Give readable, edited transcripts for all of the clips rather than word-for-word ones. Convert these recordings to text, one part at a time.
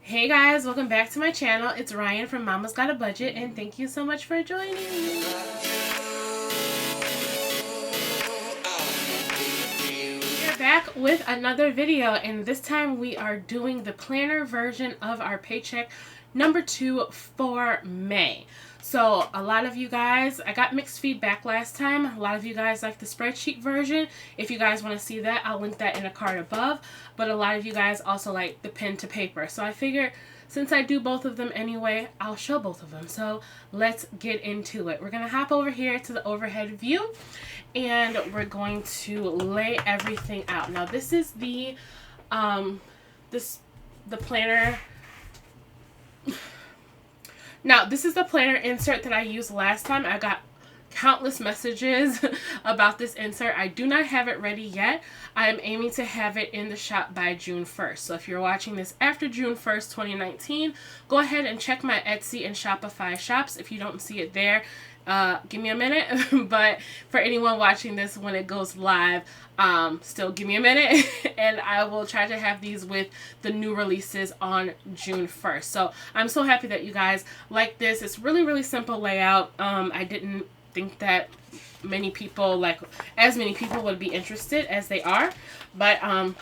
Hey guys, welcome back to my channel. It's Ryan from Mama's Got a Budget, and thank you so much for joining me. We're back with another video, and this time we are doing the planner version of our paycheck number 2 for May. So a lot of you guys, I got mixed feedback last time. A lot of you guys like the spreadsheet version. If you guys want to see that, I'll link that in a card above. But a lot of you guys also like the pen to paper. So I figured since I do both of them anyway, I'll show both of them. So let's get into it. We're going to hop over here to the overhead view, and we're going to lay everything out. Now this is the planner. Now, this is the planner insert that I used last time. I got countless messages about this insert. I do not have it ready yet. I am aiming to have it in the shop by June 1st. So if you're watching this after June 1st, 2019, go ahead and check my Etsy and Shopify shops. If you don't see it there, give me a minute. But for anyone watching this when it goes live, still give me a minute and I will try to have these with the new releases on June 1st. So I'm so happy that you guys like this. It's really simple layout. I didn't think that as many people would be interested as they are, but I'm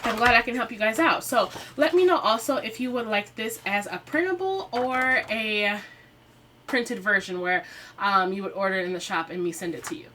glad I can help you guys out. So let me know also if you would like this as a printable or a printed version where you would order it in the shop and me send it to you.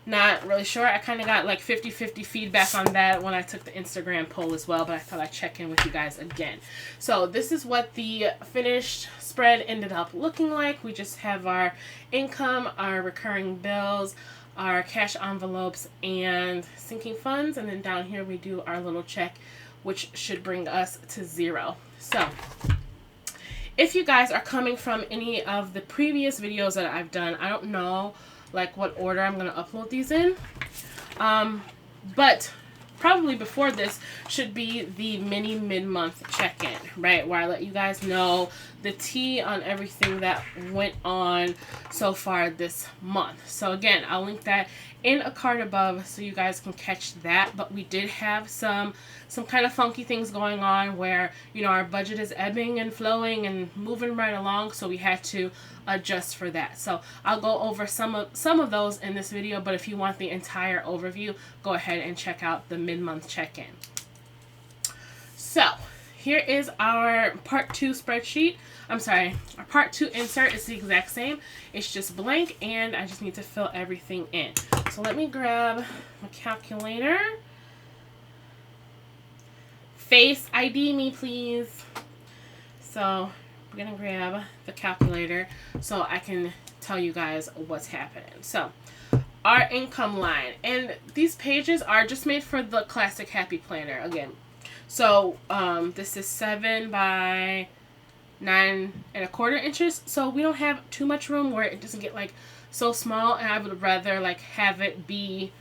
Not really sure. I kind of got like 50-50 feedback on that when I took the Instagram poll as well, but I thought I'd check in with you guys again. So this is what the finished spread ended up looking like. We just have our income, our recurring bills, our cash envelopes, and sinking funds, and then down here we do our little check, which should bring us to 0. So if you guys are coming from any of the previous videos that I've done, I don't know like what order I'm going to upload these in. But probably before this should be the mini mid-month check-in, right? Where I let you guys know the tea on everything that went on so far this month. So again, I'll link that in a card above so you guys can catch that. But we did have some kind of funky things going on where, you know, our budget is ebbing and flowing and moving right along, so we had to adjust for that. So I'll go over some of those in this video, but if you want the entire overview, go ahead and check out the mid-month check-in. So here is our part 2 spreadsheet. I'm sorry, our part 2 insert is the exact same. It's just blank and I just need to fill everything in. So let me grab my calculator. Face ID me, please. So we're gonna grab the calculator so I can tell you guys what's happening. So our income line, and these pages are just made for the classic happy planner again. So this is 7 by 9¼ inches, so we don't have too much room where it doesn't get like so small, and I would rather like have it be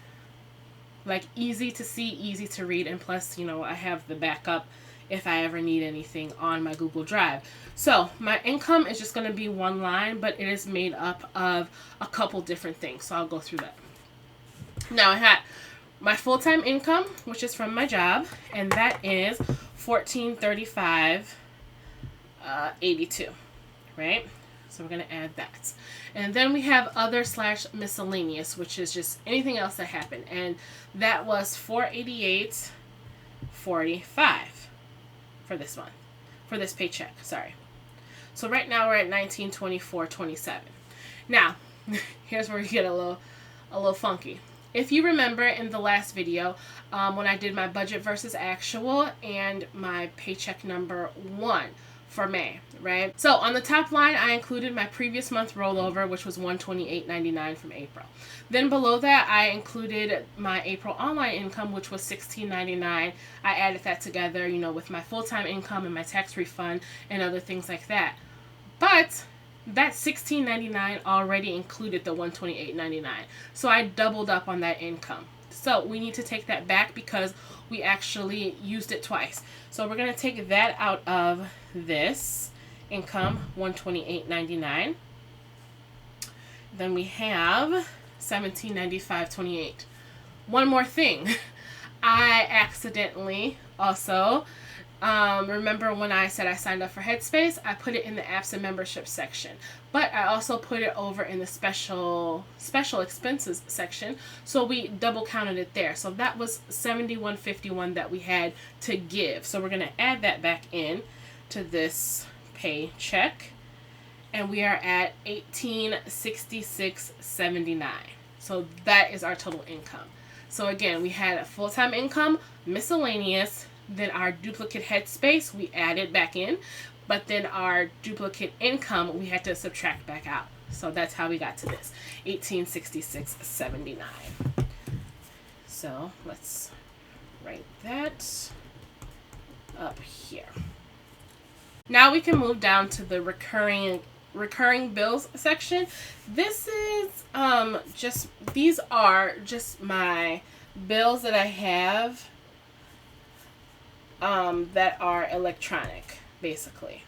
like easy to see, easy to read, and plus, you know, I have the backup if I ever need anything on my Google Drive. So my income is just going to be one line, but it is made up of a couple different things. So I'll go through that. Now I had my full-time income, which is from my job, and that is $1435.82, right? So we're going to add that. And then we have other / miscellaneous, which is just anything else that happened. And that was $488.45 for this month, for this paycheck, sorry. So right now we're at $1924.27. Now, here's where we get a little funky. If you remember in the last video, when I did my budget versus actual and my paycheck number 1 for May, right? So on the top line, I included my previous month rollover, which was $128.99 from April. Then below that, I included my April online income, which was $16.99. I added that together, you know, with my full-time income and my tax refund and other things like that. But that $16.99 already included the $128.99. So I doubled up on that income. So we need to take that back because we actually used it twice. So we're going to take that out of this income, $128.99. Then we have $1795.28. One more thing. I accidentally also Remember when I said I signed up for Headspace? I put it in the apps and membership section, but I also put it over in the special expenses section, so we double counted it there. So that was $71.51 that we had to give. So we're gonna add that back in to this paycheck, and we are at $1866.79. So that is our total income. So again, we had a full-time income, miscellaneous, then our duplicate Headspace we added back in, but then our duplicate income we had to subtract back out. So that's how we got to this $1866.79. So let's write that up here. Now we can move down to the recurring bills section. This is these are just my bills that I have that are electronic, basically,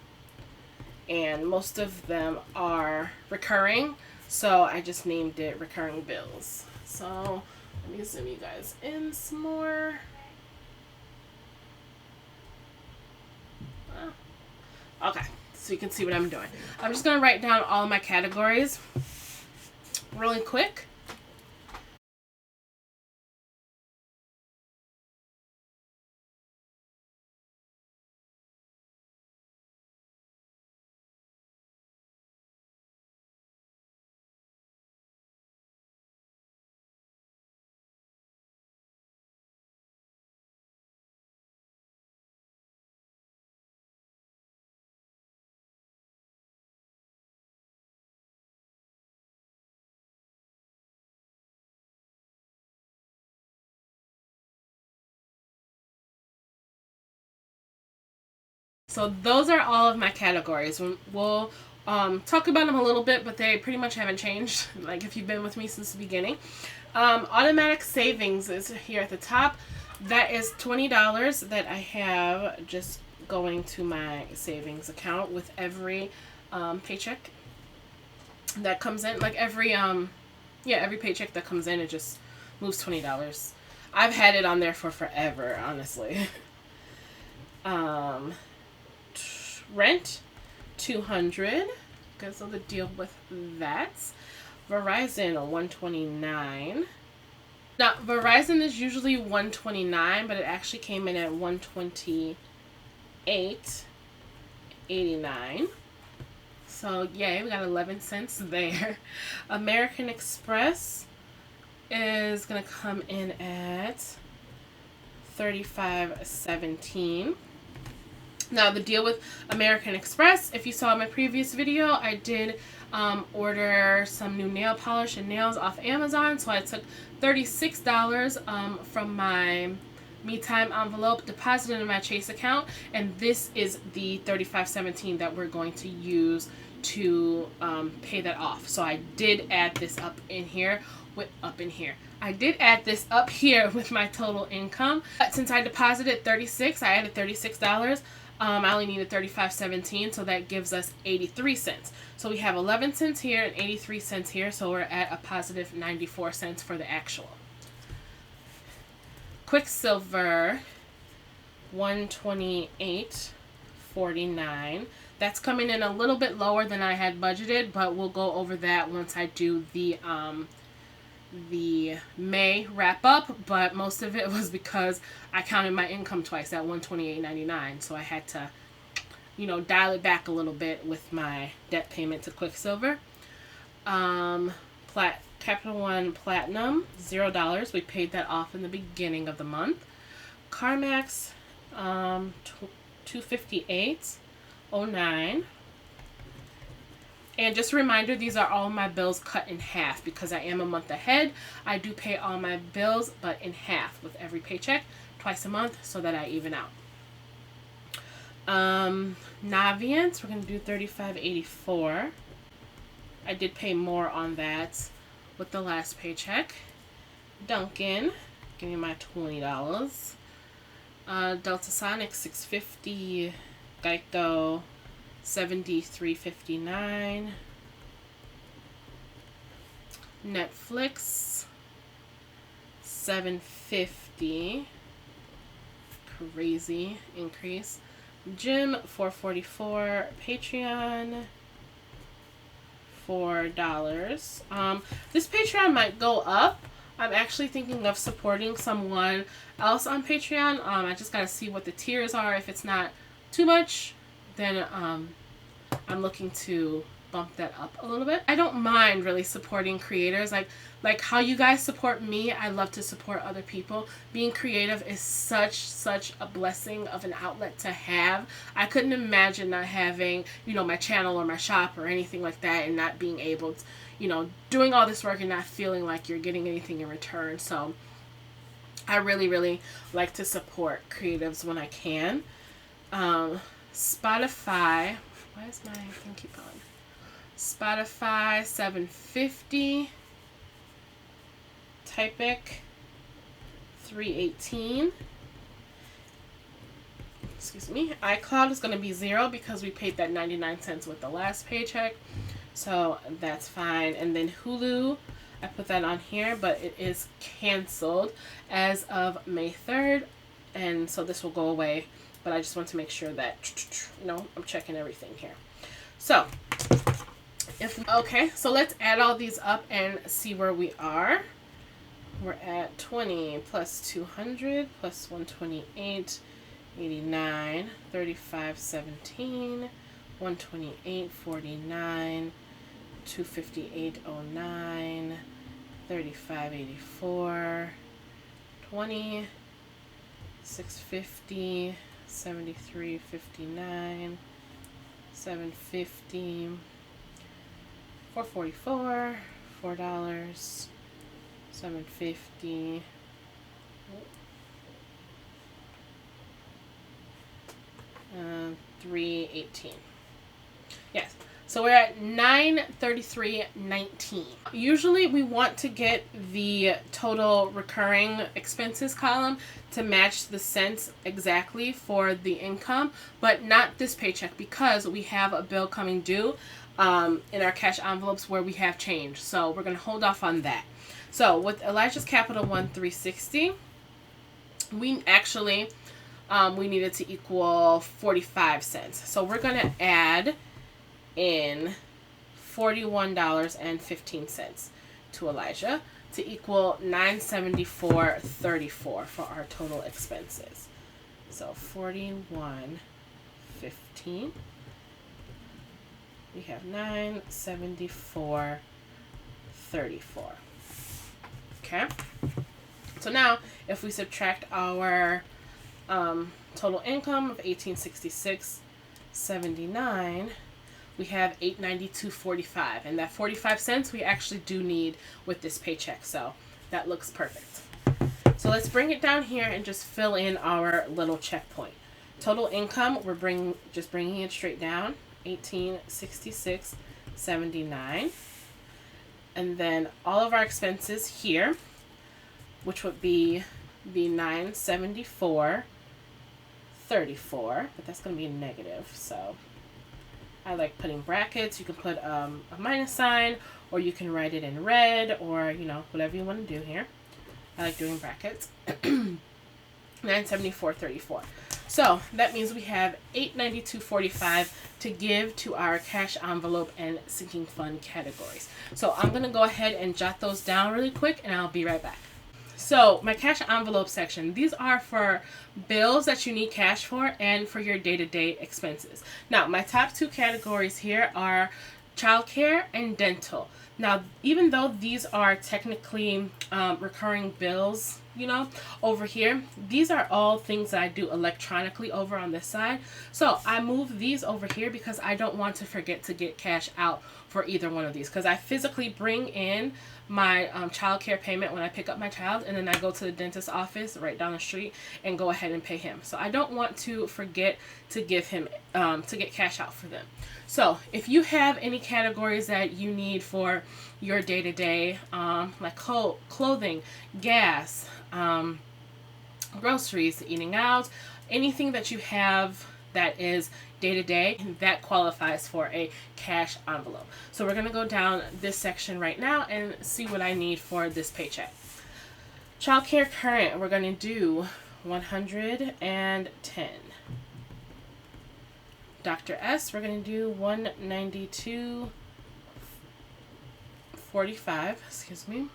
and most of them are recurring, so I just named it recurring bills. So let me zoom you guys in some more. Okay, so you can see what I'm doing. I'm just going to write down all of my categories really quick. So those are all of my categories. We'll talk about them a little bit, but they pretty much haven't changed, like if you've been with me since the beginning. Automatic savings is here at the top. That is $20 that I have just going to my savings account with every paycheck that comes in. Like every paycheck that comes in, it just moves $20. I've had it on there for forever, honestly. Rent, $200, because of the deal with that. Verizon, $129. Now Verizon is usually $129, but it actually came in at $128.89. So yay, we got 11 cents there. American Express is gonna come in at $35.17. Now the deal with American Express, if you saw my previous video, I did order some new nail polish and nails off Amazon. So I took $36 from my Me Time envelope, deposited in my Chase account, and this is the $35.17 that we're going to use to pay that off. So I did add this up in here. I did add this up here with my total income. But since I deposited $36, I added $36. I only needed $35.17, so that gives us 83 cents. So we have 11 cents here and 83 cents here, so we're at a positive 94 cents for the actual. Quicksilver, $128.49. That's coming in a little bit lower than I had budgeted, but we'll go over that once I do the May wrap up, but most of it was because I counted my income twice at $128.99, so I had to, dial it back a little bit with my debt payment to Quicksilver. Capital One Platinum, $0. We paid that off in the beginning of the month. CarMax, $258.09. And just a reminder, these are all my bills cut in half because I am a month ahead. I do pay all my bills, but in half with every paycheck, twice a month, so that I even out. Navient, we're going to do $35.84. I did pay more on that with the last paycheck. Dunkin', give me my $20. Delta Sonic, $6.50. Geico, $73.59. Netflix, $7.50. Crazy increase. Gym, $4.44. Patreon, $4. This Patreon might go up. I'm actually thinking of supporting someone else on Patreon. I just gotta see what the tiers are. If it's not too much, then I'm looking to bump that up a little bit. I don't mind really supporting creators. Like how you guys support me, I love to support other people. Being creative is such a blessing of an outlet to have. I couldn't imagine not having, you know, my channel or my shop or anything like that, and not being able to, you know, doing all this work and not feeling like you're getting anything in return. So I really like to support creatives when I can. Spotify, why is my thing keep going? Spotify, $7.50. Typic, $3.18. Excuse me. iCloud is going to be $0 because we paid that 99 cents with the last paycheck. So that's fine. And then Hulu, I put that on here, but it is canceled as of May 3rd. And so this will go away. But I just want to make sure that, you know, I'm checking everything here. So, okay, so let's add all these up and see where we are. We're at 20 plus 200 plus 128, 89, 35, 17, 128, 49, 258, 09, 35, 84, 20, 650, 73, 59, 750, 444, $4, 750, $3.18. Yes. So we're at $933.19. Usually we want to get the total recurring expenses column to match the cents exactly for the income, but not this paycheck because we have a bill coming due in our cash envelopes where we have change. So we're going to hold off on that. So with Elijah's Capital One 360, we actually we needed to equal 45 cents. So we're going to add in $41.15 to Elijah to equal $974.34 for our total expenses. So $41.15. We have $974.34. Okay. So now, if we subtract our total income of $1866.79, we have $892.45, and that 45 cents we actually do need with this paycheck, so that looks perfect. So let's bring it down here and just fill in our little checkpoint. Total income, we're just bringing it straight down, $1866.79, and then all of our expenses here, which would be the $974.34, but that's going to be negative, so I like putting brackets. You can put a minus sign, or you can write it in red, or, you know, whatever you want to do here. I like doing brackets. $974.34. So that means we have $892.45 to give to our cash envelope and sinking fund categories. So I'm going to go ahead and jot those down really quick, and I'll be right back. So my cash envelope section, these are for bills that you need cash for and for your day-to-day expenses. Now, my top two categories here are childcare and dental. Now, even though these are technically recurring bills, you know, over here, these are all things that I do electronically over on this side. So I move these over here because I don't want to forget to get cash out for either one of these, because I physically bring in my child care payment when I pick up my child, and then I go to the dentist's office right down the street and go ahead and pay him. So I don't want to forget to give him to get cash out for them. So if you have any categories that you need for your day-to-day, like clothing, gas, groceries, eating out, anything that you have that is day-to-day, that qualifies for a cash envelope. So we're going to go down this section right now and see what I need for this paycheck. Childcare current, we're going to do 110. Dr. S, we're going to do $192.45. Excuse me.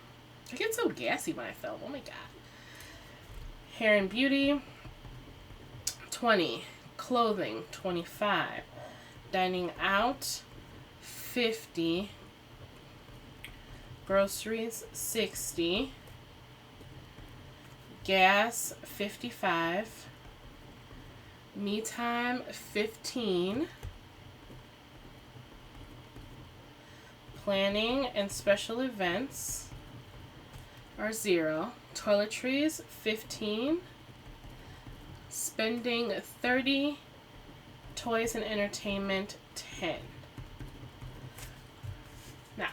I get so gassy when I film. Oh my god. Hair and beauty, $20. Clothing, $25. Dining out, $50. Groceries, $60. Gas, $55. Me time, $15. Planning and special events are $0. Toiletries, $15. Spending, $30. Toys and entertainment, $10. Now,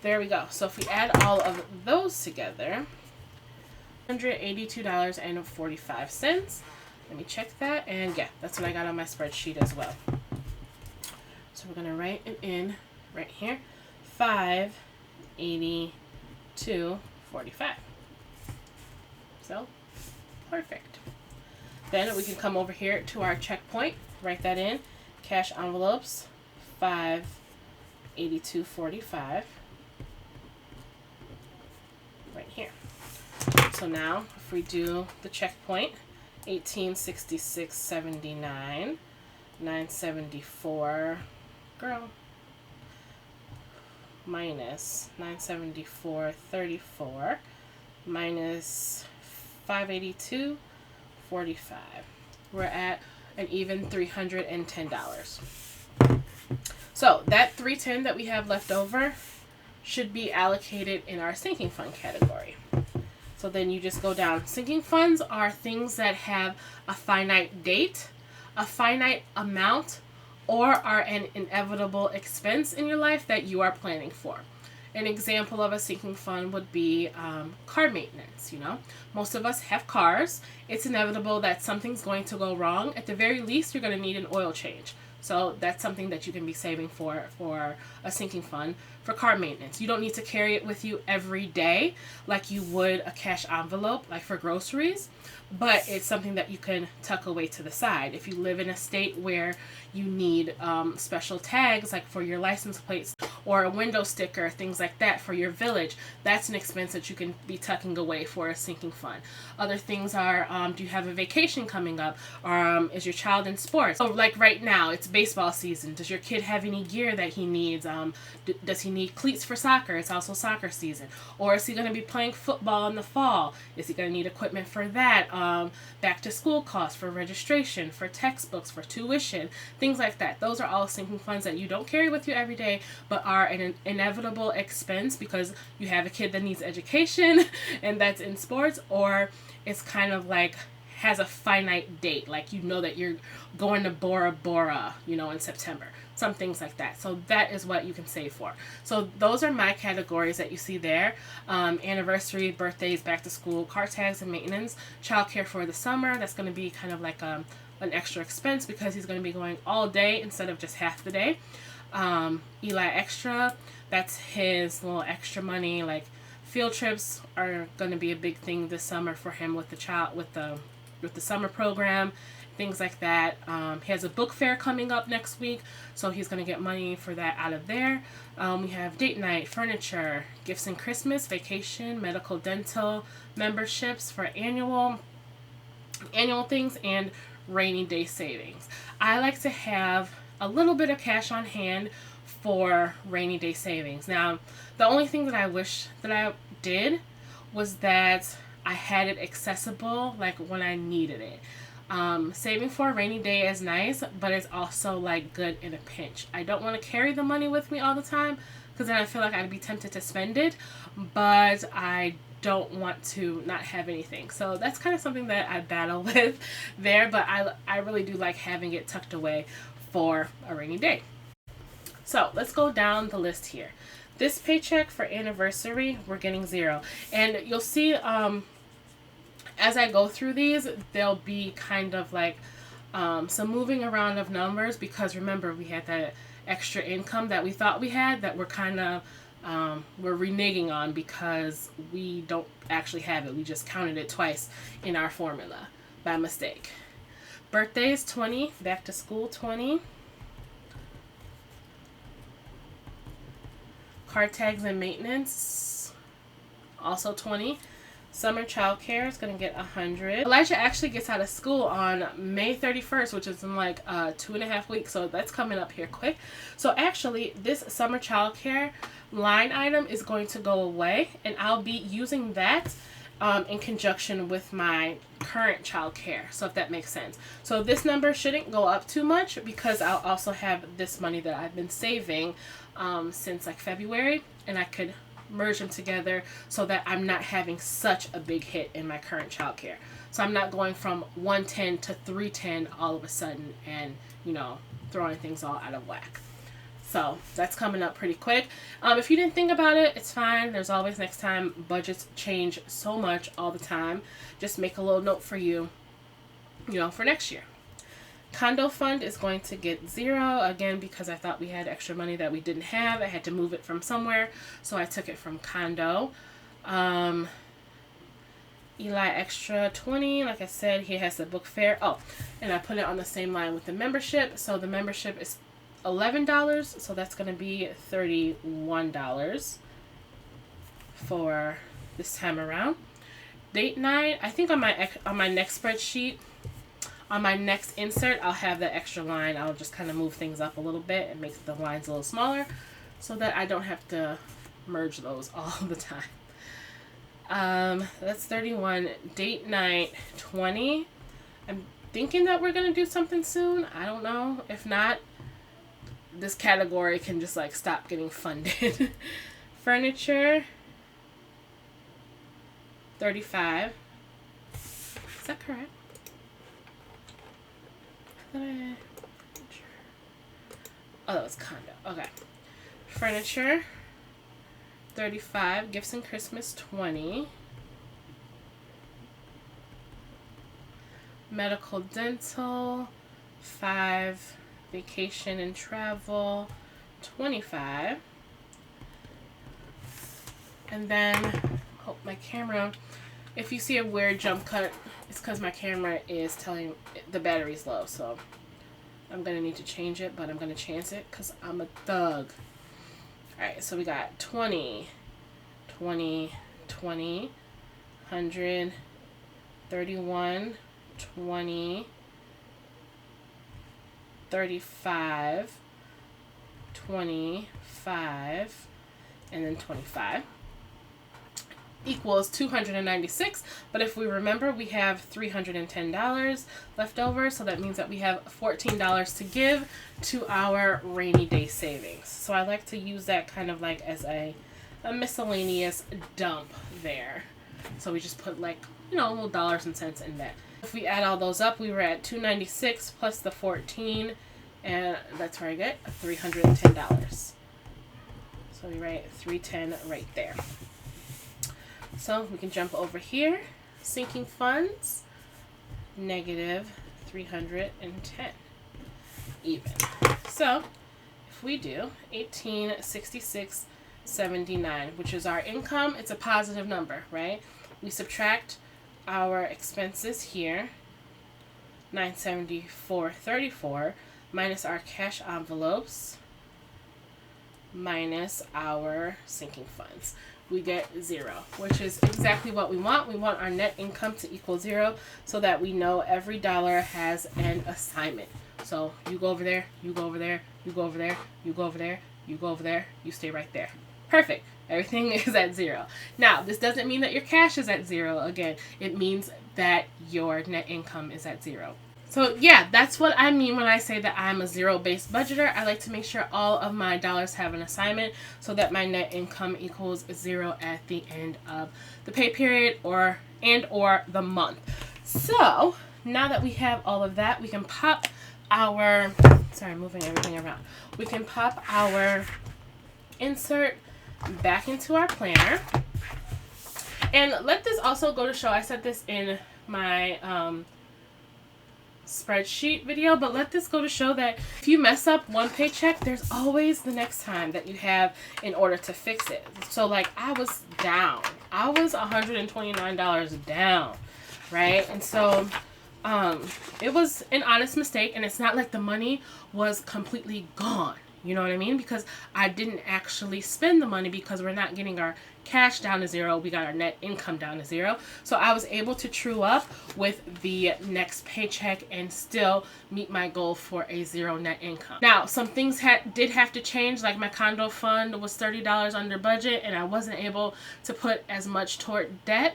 there we go. So if we add all of those together, $182.45. Let me check that, and yeah, that's what I got on my spreadsheet as well. So we're gonna write it in right here, $582.45. So perfect. Then we can come over here to our checkpoint, write that in, cash envelopes, $582.45, right here. So now, if we do the checkpoint, $1866.79, $974, girl, minus $974.34, minus $582.45. We're at an even $310. So that $310 that we have left over should be allocated in our sinking fund category. So then you just go down. Sinking funds are things that have a finite date, a finite amount, or are an inevitable expense in your life that you are planning for. An example of a sinking fund would be car maintenance. You know, most of us have cars. It's inevitable that something's going to go wrong. At the very least, you're going to need an oil change. So that's something that you can be saving for a sinking fund for car maintenance. You don't need to carry it with you every day like you would a cash envelope, like for groceries, but it's something that you can tuck away to the side. If you live in a state where you need special tags, like for your license plates or a window sticker, things like that for your village, that's an expense that you can be tucking away for a sinking fund. Other things are, do you have a vacation coming up? Is your child in sports? So like right now, it's baseball season. Does your kid have any gear that he needs? Does he need cleats for soccer? It's also soccer season. Or is he going to be playing football in the fall? Is he going to need equipment for that? Back to school costs, for registration, for textbooks, for tuition, things like that. Those are all sinking funds that you don't carry with you every day, but are an inevitable expense because you have a kid that needs education and that's in sports, or it's kind of like has a finite date, like you know that you're going to Bora Bora, you know, in September. Some things like that. So that is what you can save for. So those are my categories that you see there. Anniversary, birthdays, back to school, car tags and maintenance, childcare for the summer. That's going to be kind of like an extra expense because he's going to be going all day instead of just half the day. Eli Extra, that's his little extra money. Like field trips are going to be a big thing this summer for him with the child, with the summer program, things like that. He has a book fair coming up next week, so he's going to get money for that out of there. We have date night, furniture, gifts and Christmas, vacation, medical, dental, memberships for annual things, and rainy day savings. I like to have a little bit of cash on hand for rainy day savings. Now, the only thing that I wish that I did was that I had it accessible like when I needed it. Saving for a rainy day is nice, but it's also like good in a pinch. I don't want to carry the money with me all the time because then I feel like I'd be tempted to spend it, but I don't want to not have anything. So that's kind of something that I battle with there, but I really do like having it tucked away for a rainy day. So let's go down the list here. This paycheck for anniversary, we're getting $0. And you'll see as I go through these, there'll be kind of like some moving around of numbers because remember we had that extra income that we thought we had that we're kind of we're reneging on because we don't actually have it. We just counted it twice in our formula by mistake. Birthdays, 20. Back to school, 20. Card tags and maintenance, also 20. Summer childcare is going to get 100. Elijah actually gets out of school on May 31st, which is in like 2.5 weeks. So that's coming up here quick. So actually, this summer childcare line item is going to go away. And I'll be using that in conjunction with my current childcare. So if that makes sense. So this number shouldn't go up too much because I'll also have this money that I've been saving since like February. And I could merge them together so that I'm not having such a big hit in my current childcare. So I'm not going from 110 to 310 all of a sudden and, you know, throwing things all out of whack. So that's coming up pretty quick. If you didn't think about it, it's fine. There's always next time. Budgets change so much all the time. Just make a little note for you, you know, for next year. Condo fund is going to get 0 again because I thought we had extra money that we didn't have. I had to move it from somewhere, so I took it from condo. Eli extra 20. Like I said, he has the book fair. Oh, and I put it on the same line with the membership. So the membership is $11, so that's going to be $31 for this time around. Date night. I think on my next spreadsheet. On my next insert, I'll have that extra line. I'll just kind of move things up a little bit and make the lines a little smaller so that I don't have to merge those all the time. That's 31. Date night, 20. I'm thinking that we're going to do something soon. I don't know. If not, this category can just like stop getting funded. Furniture, 35. Is that correct? Oh, that was condo. Okay. Furniture, 35. Gifts and Christmas, 20. Medical dental, 5. Vacation and travel, 25. And then, oh, my camera. If you see a weird jump cut, it's because my camera is telling the battery's low. So I'm going to need to change it, but I'm going to chance it because I'm a thug. Alright, so we got 20, 20, 20, 100, 31, 20, 35, 25, and then 25. Equals 296, but if we remember, we have $310 left over, so that means that we have $14 to give to our rainy day savings. So I like to use that kind of like as a miscellaneous dump there. So we just put like, you know, little dollars and cents in that. If we add all those up, we were at 296 plus the 14, and that's where I get $310. So we write 310 right there. So we can jump over here. Sinking funds, negative 310. Even. So if we do 1866.79, which is our income, it's a positive number, right? We subtract our expenses here, 974.34, minus our cash envelopes, minus our sinking funds. We get 0, which is exactly what we want. We want our net income to equal 0 so that we know every dollar has an assignment. So you go over there, you go over there, you go over there, you go over there, you go over there, you stay right there. Perfect. Everything is at 0. Now, this doesn't mean that your cash is at 0. Again, it means that your net income is at 0. So yeah, that's what I mean when I say that I'm a zero-based budgeter. I like to make sure all of my dollars have an assignment so that my net income equals 0 at the end of the pay period or the month. So now that we have all of that, we can pop our, sorry, moving everything around. We can pop our insert back into our planner. And let this also go to show, I said this in my spreadsheet video, but let this go to show that if you mess up one paycheck, there's always the next time that you have in order to fix it. So like I was down. I was $129 down, right? And so It was an honest mistake, and it's not like the money was completely gone. You know what I mean? Because I didn't actually spend the money because we're not getting our cash down to zero. We got our net income down to zero. So I was able to true up with the next paycheck and still meet my goal for a zero net income. Now, some things did have to change, like my condo fund was $30 under budget and I wasn't able to put as much toward debt.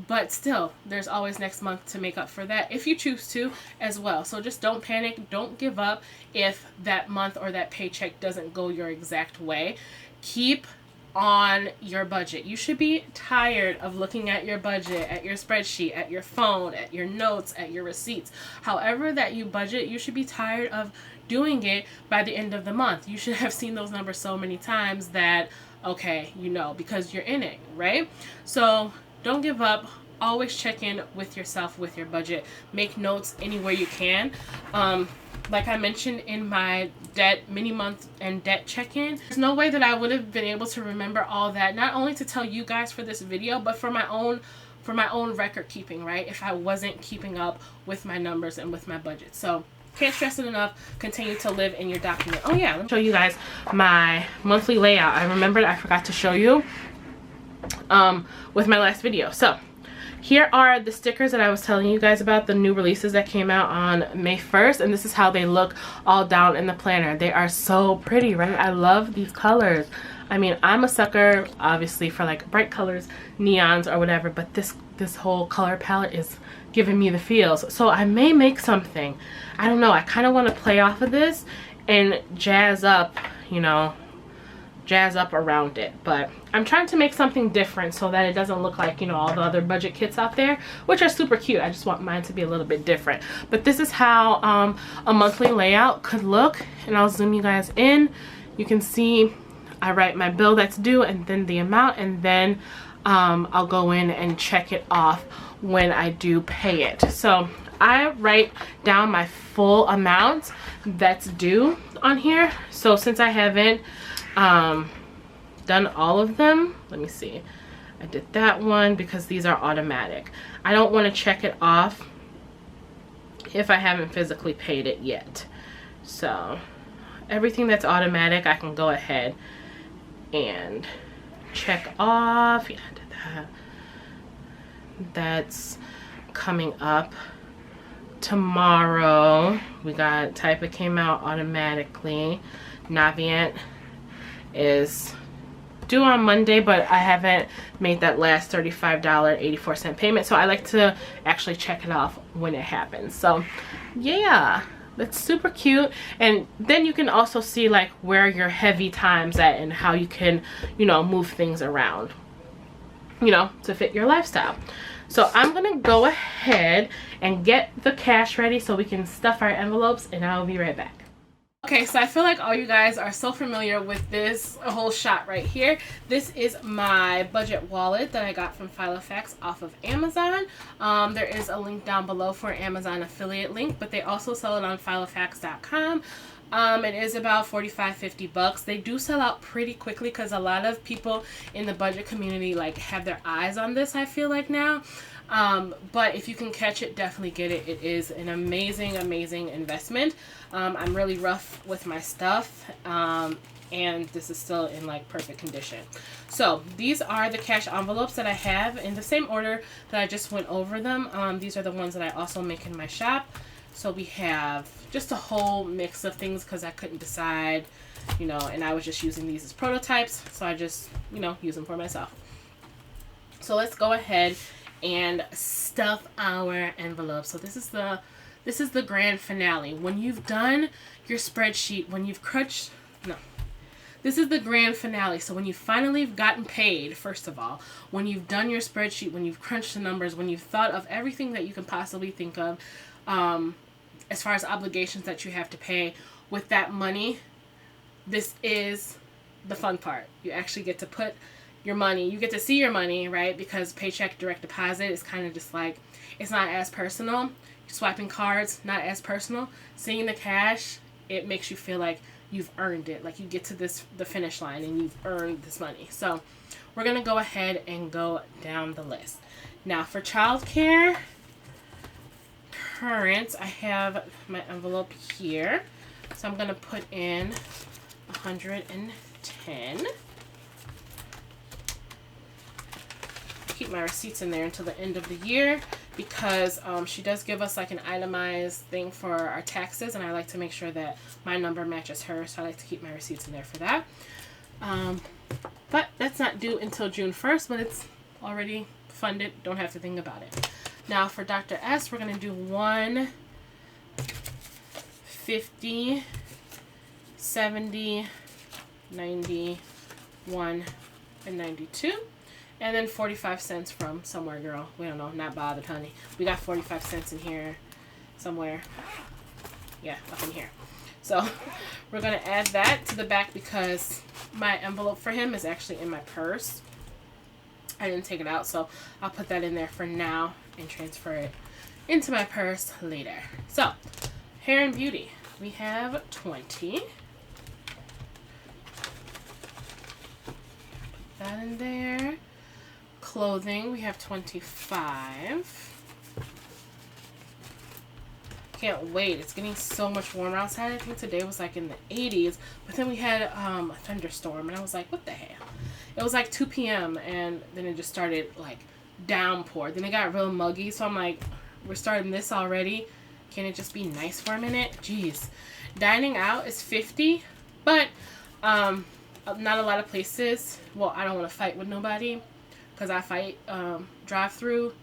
But still, there's always next month to make up for that if you choose to as well. So just don't panic. Don't give up if that month or that paycheck doesn't go your exact way. Keep on your budget. You should be tired of looking at your budget, at your spreadsheet, at your phone, at your notes, at your receipts. However that you budget, you should be tired of doing it by the end of the month. You should have seen those numbers so many times that, okay, you know, because you're in it, right? So don't give up. Always check in with yourself, with your budget. Make notes anywhere you can. Like I mentioned in my debt mini month and debt check-in, there's no way that I would have been able to remember all that, not only to tell you guys for this video, but for my own record keeping, right? If I wasn't keeping up with my numbers and with my budget. So can't stress it enough. Continue to live in your document. Oh yeah, let me show you guys my monthly layout. I remembered I forgot to show you with my last video. So here are the stickers that I was telling you guys about, the new releases that came out on May 1st, and this is how they look all down in the planner. They are so pretty, right? I love these colors. I mean, I'm a sucker obviously for like bright colors, neons or whatever, but this whole color palette is giving me the feels. So I may make something. I don't know, I kind of want to play off of this and jazz up, you know, jazz up around it. But I'm trying to make something different so that it doesn't look like, you know, all the other budget kits out there, which are super cute. I just want mine to be a little bit different. But this is how a monthly layout could look, and I'll zoom you guys in. You can see I write my bill that's due and then the amount, and then I'll go in and check it off when I do pay it. So I write down my full amount that's due on here. So since I haven't done all of them, let me see, I did that one because these are automatic. I don't want to check it off if I haven't physically paid it yet. So everything that's automatic I can go ahead and check off. Yeah, I did that. That's coming up tomorrow. We got Typa came out automatically. Navient is due on Monday, but I haven't made that last $35.84 payment, so I like to actually check it off when it happens. So yeah, that's super cute. And then you can also see like where your heavy time's at and how you can, you know, move things around, you know, to fit your lifestyle. So I'm gonna go ahead and get the cash ready so we can stuff our envelopes, and I'll be right back. Okay, so I feel like all you guys are so familiar with this whole shot right here. This is my budget wallet that I got from Filofax off of Amazon. There is a link down below for an Amazon affiliate link, but they also sell it on Filofax.com. It is about $45-50. They do sell out pretty quickly because a lot of people in the budget community like have their eyes on this, I feel like now. But if you can catch it, definitely get it. It is an amazing investment. I'm really rough with my stuff, and this is still in like perfect condition. So these are the cash envelopes that I have in the same order that I just went over them. These are the ones that I also make in my shop. So we have just a whole mix of things because I couldn't decide, you know, and I was just using these as prototypes, so I just, you know, use them for myself. So let's go ahead and stuff our envelope. So this is the grand finale. When you've done your spreadsheet, when you've crunched, no, this is the grand finale. So when you finally have gotten paid, first of all, when you've done your spreadsheet, when you've crunched the numbers, when you've thought of everything that you can possibly think of, as far as obligations that you have to pay with that money, this is the fun part. You actually get to put your money, you get to see your money, right? Because paycheck direct deposit is kind of just like, it's not as personal. Swiping cards, not as personal. Seeing the cash, it makes you feel like you've earned it. Like you get to the finish line and you've earned this money. So we're going to go ahead and go down the list. Now for childcare, current, I have my envelope here. So I'm going to put in 110. Keep my receipts in there until the end of the year because she does give us like an itemized thing for our taxes, and I like to make sure that my number matches hers, so I like to keep my receipts in there for that. But that's not due until June 1st, but it's already funded. Don't have to think about it. Now for Dr. S, we're going to do 150, 70, 90, 1, and 92. And then 45 cents from somewhere, girl. We don't know. Not bothered, honey. We got 45 cents in here somewhere. Yeah, up in here. So we're going to add that to the back because my envelope for him is actually in my purse. I didn't take it out, so I'll put that in there for now and transfer it into my purse later. So, hair and beauty. We have 20. Put that in there. Clothing, we have 25. Can't wait. It's getting so much warmer outside. I think today was like in the 80s, but then we had a thunderstorm, and I was like, what the hell? It was like 2 p.m. and then it just started like downpour. Then it got real muggy, so I'm like, we're starting this already. Can it just be nice for a minute? Jeez. Dining out is 50, but not a lot of places. Well, I don't want to fight with nobody because I fight drive-through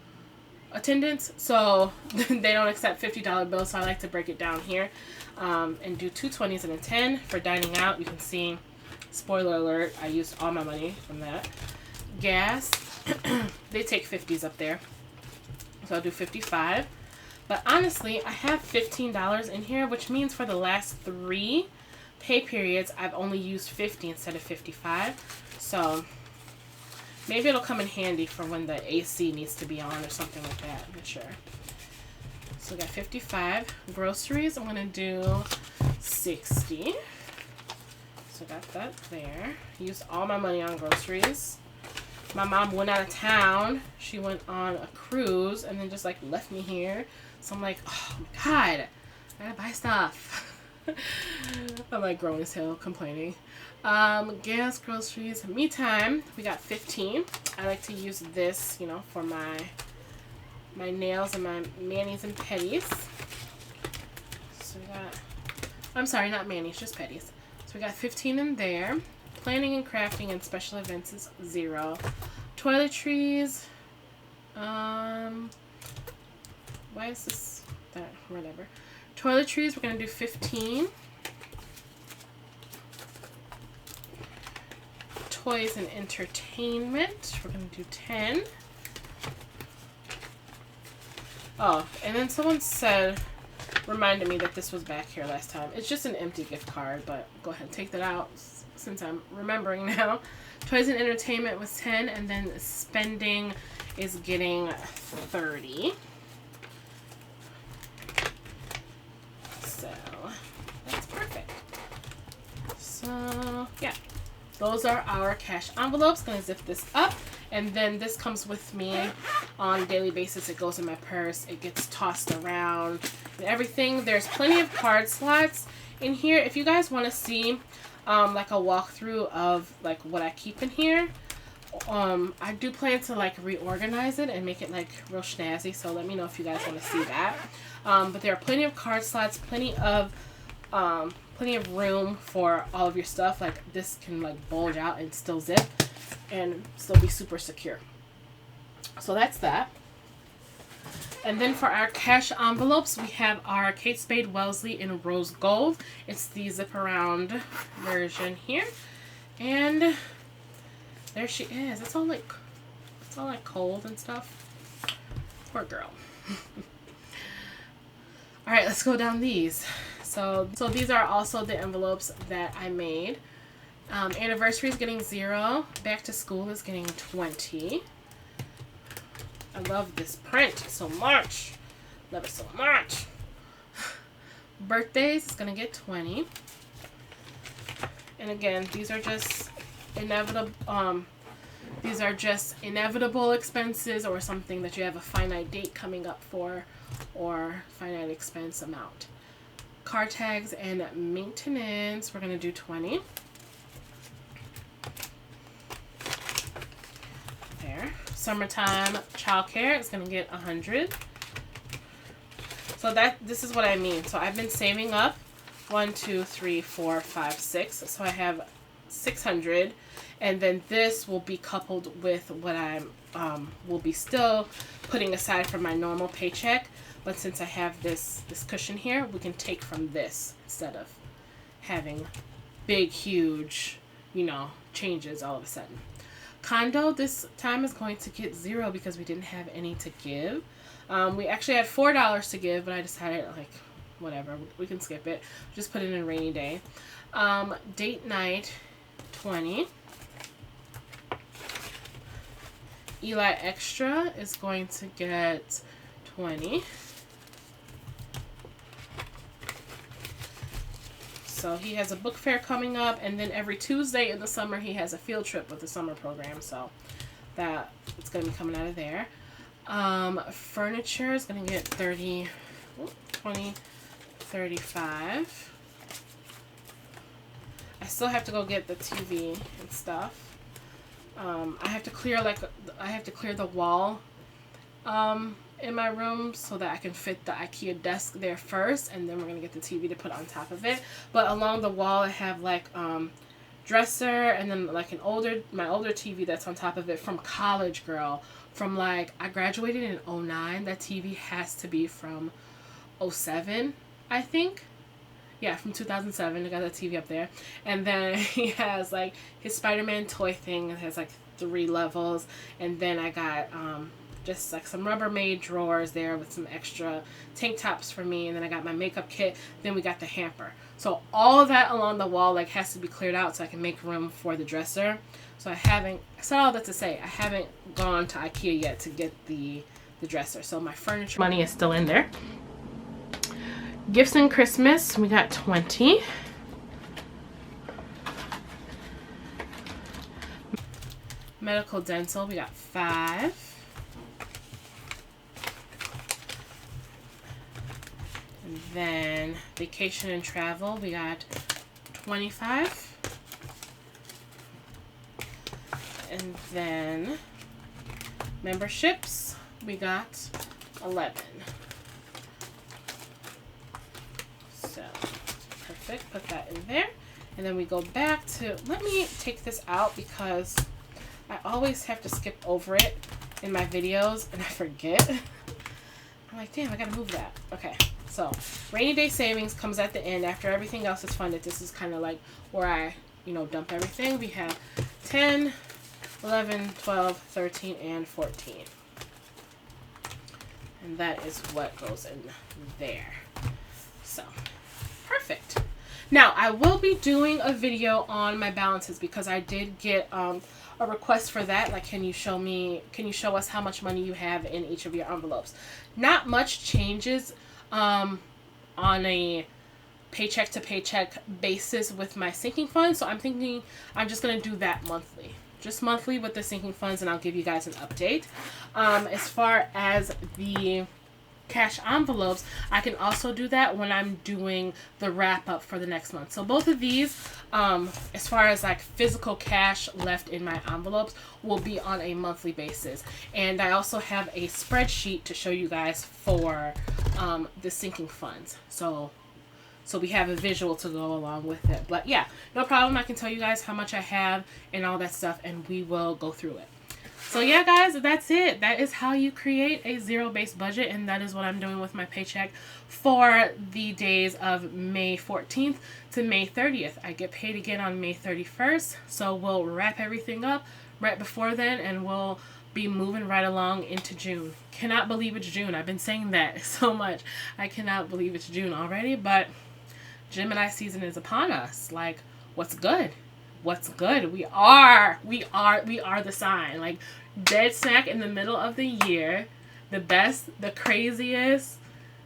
attendants, so they don't accept $50 bills, so I like to break it down here and do 2 20s and a 10 for dining out. You can see, spoiler alert, I used all my money from that. Gas, they take 50s up there, so I'll do 55. But honestly, I have $15 in here, which means for the last 3 pay periods, I've only used 50 instead of 55. So maybe it'll come in handy for when the AC needs to be on or something like that. I'm not sure. So we got 55. Groceries, I'm going to do 60. So got that there. Used all my money on groceries. My mom went out of town. She went on a cruise and then just like left me here. So I'm like, oh my God, I gotta buy stuff. I'm like grown as hell complaining. Gas, groceries, me time. We got 15. I like to use this, you know, for my nails and my manis and petties. So we got, I'm sorry, not manis, just petties. So we got 15 in there. Planning and crafting and special events is 0. Toiletries. Why is this that? Whatever. Toiletries, we're gonna do 15. Toys and entertainment, we're gonna do 10. Oh, and then someone reminded me that this was back here last time. It's just an empty gift card, but go ahead and take that out since I'm remembering now. Toys and entertainment was 10, and then spending is getting 30. So that's perfect. So yeah, those are our cash envelopes. Gonna zip this up, and then this comes with me on a daily basis. It goes in my purse. It gets tossed around and everything. There's plenty of card slots in here. If you guys want to see like a walkthrough of like what I keep in here, I do plan to like reorganize it and make it like real snazzy, so let me know if you guys want to see that. But there are plenty of card slots, plenty of room for all of your stuff. Like this can like bulge out and still zip and still be super secure. So that's that. And then for our cash envelopes, we have our Kate Spade Wellesley in rose gold. It's the zip around version here. And there she is. It's all like cold and stuff. Poor girl. All right, let's go down these. So these are also the envelopes that I made. Anniversary is getting 0. Back to school is getting 20. I love this print so much. Love it so much. Birthdays is gonna get 20. And again, these are just inevitable. These are just inevitable expenses or something that you have a finite date coming up for, or finite expense amount. Car tags and maintenance, we're going to do 20. There. Summertime childcare is going to get 100. So this is what I mean. So I've been saving up 1, 2, 3, 4, 5, 6. So I have 600, and then this will be coupled with what I'm will be still putting aside from my normal paycheck. But since I have this cushion here, we can take from this instead of having big, huge, you know, changes all of a sudden. Condo this time is going to get 0 because we didn't have any to give. We actually had $4 to give, but I decided, like, whatever, we can skip it. Just put it in rainy day. Date night, 20. Eli Extra is going to get 20. So he has a book fair coming up, and then every Tuesday in the summer he has a field trip with the summer program. So that it's going to be coming out of there. Furniture is going to get 30, 20, 35. I still have to go get the TV and stuff. I have to clear the wall in my room so that I can fit the IKEA desk there first, and then we're gonna get the TV to put on top of it. But along the wall I have like dresser, and then like my older TV that's on top of it from college, girl. From like, I graduated in 09. That TV has to be from 07, I think. Yeah, from 2007. I got that TV up there. And then he has like his Spider-Man toy thing. It has like 3 levels. And then I got just like some Rubbermaid drawers there with some extra tank tops for me. And then I got my makeup kit. Then we got the hamper. So all of that along the wall like has to be cleared out so I can make room for the dresser. So I said all that to say, I haven't gone to IKEA yet to get the dresser. So my furniture money is still in there. Gifts and Christmas, we got 20. Medical dental, we got 5. And then vacation and travel, we got 25. And then memberships, we got 11. So, perfect. Put that in there. And then we go back to, let me take this out because I always have to skip over it in my videos and I forget. I'm like, damn, I gotta move that. Okay, so rainy day savings comes at the end after everything else is funded. This is kind of like where I, you know, dump everything. We have 10, 11, 12, 13, and 14. And that is what goes in there. So, perfect. Now, I will be doing a video on my balances because I did get a request for that. Like, can you show us how much money you have in each of your envelopes? Not much changes on a paycheck to paycheck basis with my sinking fund. So I'm thinking I'm just going to do that monthly. Just monthly with the sinking funds, and I'll give you guys an update. As far as the cash envelopes, I can also do that when I'm doing the wrap up for the next month. So both of these, as far as like physical cash left in my envelopes, will be on a monthly basis. And I also have a spreadsheet to show you guys for the sinking funds. So we have a visual to go along with it. But yeah, no problem. I can tell you guys how much I have and all that stuff, and we will go through it. So yeah, guys, that's it. That is how you create a zero-based budget, and that is what I'm doing with my paycheck for the days of May 14th to May 30th. I get paid again on May 31st, so we'll wrap everything up right before then, and we'll be moving right along into June. Cannot believe it's June. I've been saying that so much. I cannot believe it's June already, but Gemini season is upon us. Like, what's good? What's good? We are the sign. Like, dead smack in the middle of the year. The best, the craziest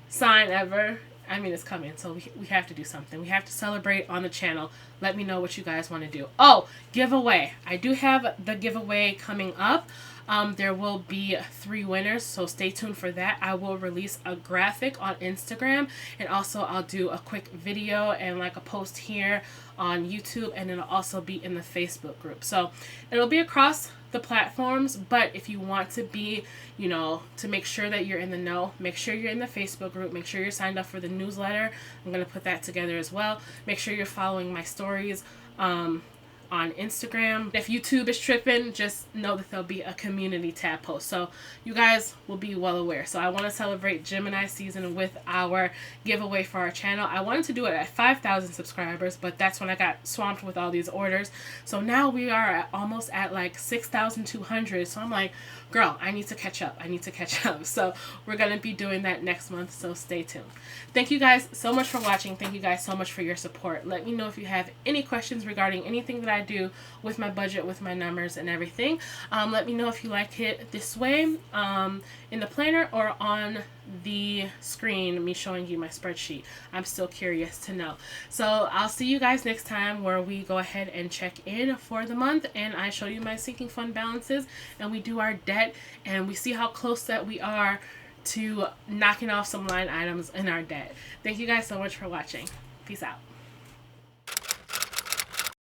sign ever. I mean, it's coming, so we have to do something. We have to celebrate on the channel. Let me know what you guys want to do. Oh, giveaway. I do have the giveaway coming up. There will be 3 winners, so stay tuned for that. I will release a graphic on Instagram, and also I'll do a quick video and like a post here on YouTube, and it'll also be in the Facebook group. So it'll be across the platforms, but if you want to be, you know, to make sure that you're in the know, make sure you're in the Facebook group, make sure you're signed up for the newsletter. I'm going to put that together as well. Make sure you're following my stories on Instagram. If YouTube is tripping, just know that there'll be a community tab post, so you guys will be well aware. So I want to celebrate Gemini season with our giveaway for our channel. I wanted to do it at 5,000 subscribers, but that's when I got swamped with all these orders. So now we are almost at like 6,200. So I'm like, girl, I need to catch up. I need to catch up. So we're going to be doing that next month, so stay tuned. Thank you guys so much for watching. Thank you guys so much for your support. Let me know if you have any questions regarding anything that I do with my budget, with my numbers and everything. Let me know if you like it this way, in the planner, or on the screen, me showing you my spreadsheet. I'm still curious to know. So I'll see you guys next time, where we go ahead and check in for the month, and I show you my sinking fund balances, and we do our debt, and we see how close that we are to knocking off some line items in our debt. Thank you guys so much for watching. Peace out.